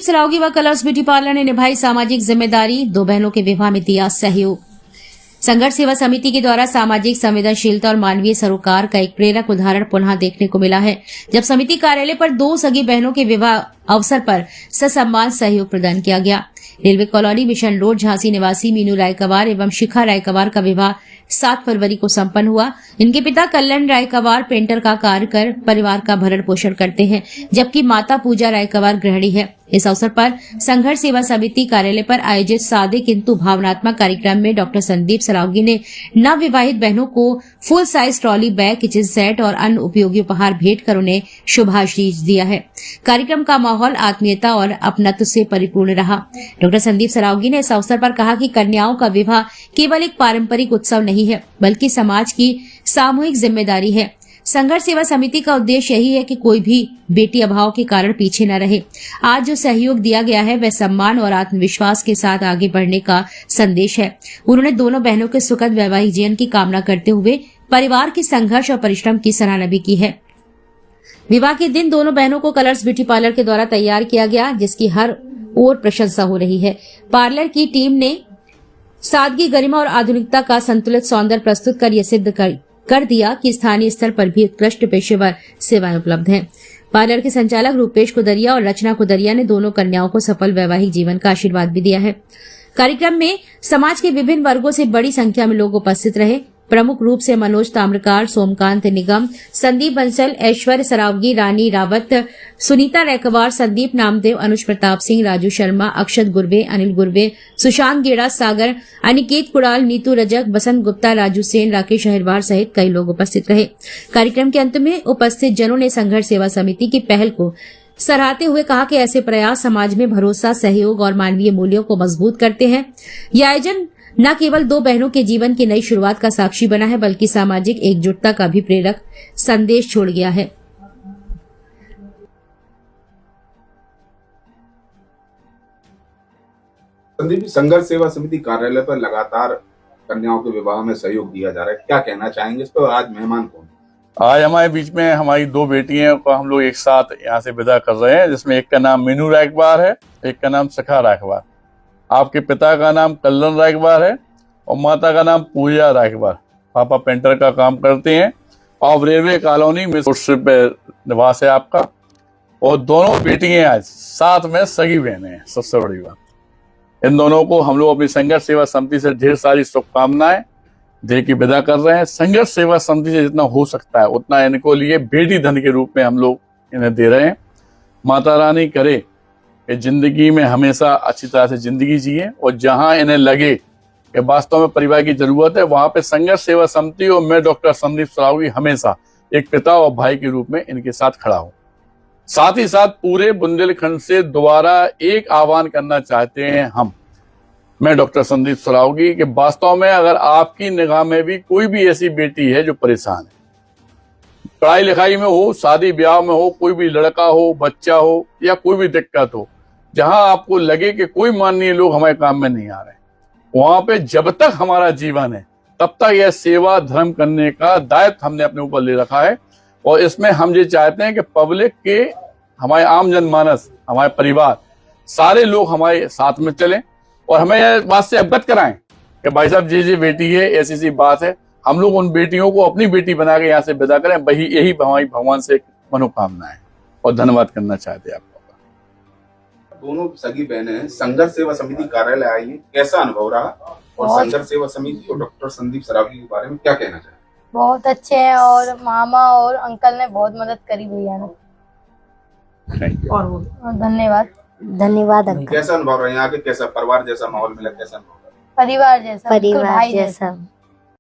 संदीप सरावगी व colours beauty parlour ने निभाई सामाजिक जिम्मेदारी, दो बहनों के विवाह में दिया सहयोग। संघर्ष सेवा समिति के द्वारा सामाजिक संवेदनशीलता और मानवीय सरोकार का एक प्रेरक उदाहरण पुनः देखने को मिला है, जब समिति कार्यालय पर दो सगी बहनों के विवाह अवसर पर ससम्मान सहयोग प्रदान किया गया। Railway colony mission road Jhansi निवासी मीनू रायकवार एवं शिखा रायकवार का विवाह 7 फरवरी को संपन्न हुआ। इनके पिता कल्याण रायकवार पेंटर का कार्य कर परिवार का भरण पोषण करते हैं, जबकि माता पूजा रायकवार गृहिणी है। इस अवसर पर संघर्ष सेवा समिति कार्यालय पर आयोजित सादे किंतु भावनात्मक कार्यक्रम में डॉक्टर संदीप सरावगी ने नव विवाहित बहनों को full size trolley bag, kitchen set और अन्य उपयोगी उपहार भेंट कर उन्हें शुभाशीष दिया है। कार्यक्रम का माहौल आत्मीयता और अपनत्व से परिपूर्ण रहा। डॉक्टर संदीप सरावगी ने इस अवसर पर कहा कि कन्याओं का विवाह केवल एक पारंपरिक उत्सव नहीं है, बल्कि समाज की सामूहिक जिम्मेदारी है। संघर्ष सेवा समिति का उद्देश्य यही है कि कोई भी बेटी अभाव के कारण पीछे न रहे। आज जो सहयोग दिया गया है वह सम्मान और आत्मविश्वास के साथ आगे बढ़ने का संदेश है। उन्होंने दोनों बहनों के सुखद वैवाहिक जीवन की कामना करते हुए परिवार के संघर्ष और परिश्रम की सराहना भी की है। विवाह के दिन दोनों बहनों को कलर्स ब्यूटी पार्लर के द्वारा तैयार किया गया, जिसकी हर ओर प्रशंसा हो रही है। पार्लर की टीम ने सादगी, गरिमा और आधुनिकता का संतुलित सौंदर्य प्रस्तुत कर यह सिद्ध कर दिया कि स्थानीय स्तर पर भी उत्कृष्ट पेशेवर सेवाएं उपलब्ध हैं। पार्लर के संचालक रूपेश कुदरिया और रचना कुदरिया ने दोनों कन्याओं को सफल वैवाहिक जीवन का आशीर्वाद भी दिया है। कार्यक्रम में समाज के विभिन्न वर्गों से बड़ी संख्या में लोग उपस्थित रहे। प्रमुख रूप से मनोज ताम्रकार, सोमकांत निगम, संदीप बंसल, ऐश्वर्य सरावगी, रानी रावत, सुनीता रायकवार, संदीप नामदेव, अनुज प्रताप सिंह, राजू शर्मा, अक्षत गुर्वे, अनिल गुर्वे, सुशांत गेड़ा, सागर, अनिकेत कुड़ाल, नीतू रजक, बसंत गुप्ता, राजू सेन, राकेश अहिरवार सहित कई लोग उपस्थित रहे। कार्यक्रम के अंत में उपस्थित जनों ने संघर्ष सेवा समिति की पहल को सराहते हुए कहा कि ऐसे प्रयास समाज में भरोसा, सहयोग और मानवीय मूल्यों को मजबूत करते हैं। यह आयोजन न केवल दो बहनों के जीवन की नई शुरुआत का साक्षी बना है, बल्कि सामाजिक एकजुटता का भी प्रेरक संदेश छोड़ गया है। संदीप, संघर्ष सेवा समिति कार्यालय पर लगातार कन्याओं के विवाह में सहयोग दिया जा रहा है, क्या कहना चाहेंगे इस पर? आज मेहमान कौन? आज हमारे बीच में हमारी दो बेटियां को हम लोग एक साथ यहाँ से विदा कर रहे हैं, जिसमें एक का नाम मीनू रायकवार है, एक का नाम शिखा रायकवार। आपके पिता का नाम कल्याण रायकवार है और माता का नाम पूजा रायकवार। पापा पेंटर का काम करते हैं और रेलवे कॉलोनी में निवास है आपका। और दोनों बेटियां आज साथ में सगी बहनें हैं। सबसे बड़ी बात, इन दोनों को हम लोग अपनी संघर्ष सेवा समिति से ढेर सारी शुभकामनाएं दे के विदा कर रहे हैं। संघर्ष सेवा समिति से जितना हो सकता है उतना इनको लिए बेटी धन के रूप में हम लोग इन्हें दे रहे हैं। माता रानी करे कि जिंदगी में हमेशा अच्छी तरह से जिंदगी जिए और जहां इन्हें लगे कि वास्तव में परिवार की जरूरत है, वहां पे संघर्ष सेवा समिति और मैं डॉक्टर संदीप सरावगी हमेशा एक पिता और भाई के रूप में इनके साथ खड़ा हूं। साथ ही साथ पूरे बुंदेलखंड से दोबारा एक आह्वान करना चाहते हैं मैं डॉक्टर संदीप सरावगी कि वास्तव में अगर आपकी निगाह में भी कोई भी ऐसी बेटी है जो परेशान है, पढ़ाई लिखाई में हो, शादी ब्याह में हो, कोई भी लड़का हो, बच्चा हो या कोई भी दिक्कत हो, जहां आपको लगे कि कोई माननीय लोग हमारे काम में नहीं आ रहे, वहां पे जब तक हमारा जीवन है तब तक यह सेवा धर्म करने का दायित्व हमने अपने ऊपर ले रखा है। और इसमें हम ये चाहते हैं कि पब्लिक के, हमारे आम जनमानस, हमारे परिवार, सारे लोग हमारे साथ में चलें और हमें यह बात से अवगत कराएं कि भाई साहब जी बेटी है, ऐसी सी बात है। हम लोग उन बेटियों को अपनी बेटी बना के यहाँ से विदा करें, वही यही हमारी भगवान से मनोकामना है। और धन्यवाद करना चाहते हैं आपको। दोनों सगी बहनें संघर्ष सेवा समिति कार्यालय आई है, कैसा अनुभव रहा? और संघर्ष सेवा समिति और डॉक्टर संदीप सरावगी के बारे में क्या कहना चाहें? बहुत अच्छे हैं और मामा और अंकल ने बहुत मदद करी भैया ने। और धन्यवाद अंकल। कैसा अनुभव रहा यहाँ के? कैसा परिवार जैसा माहौल मिला? कैसा अनुभव? परिवार जैसा।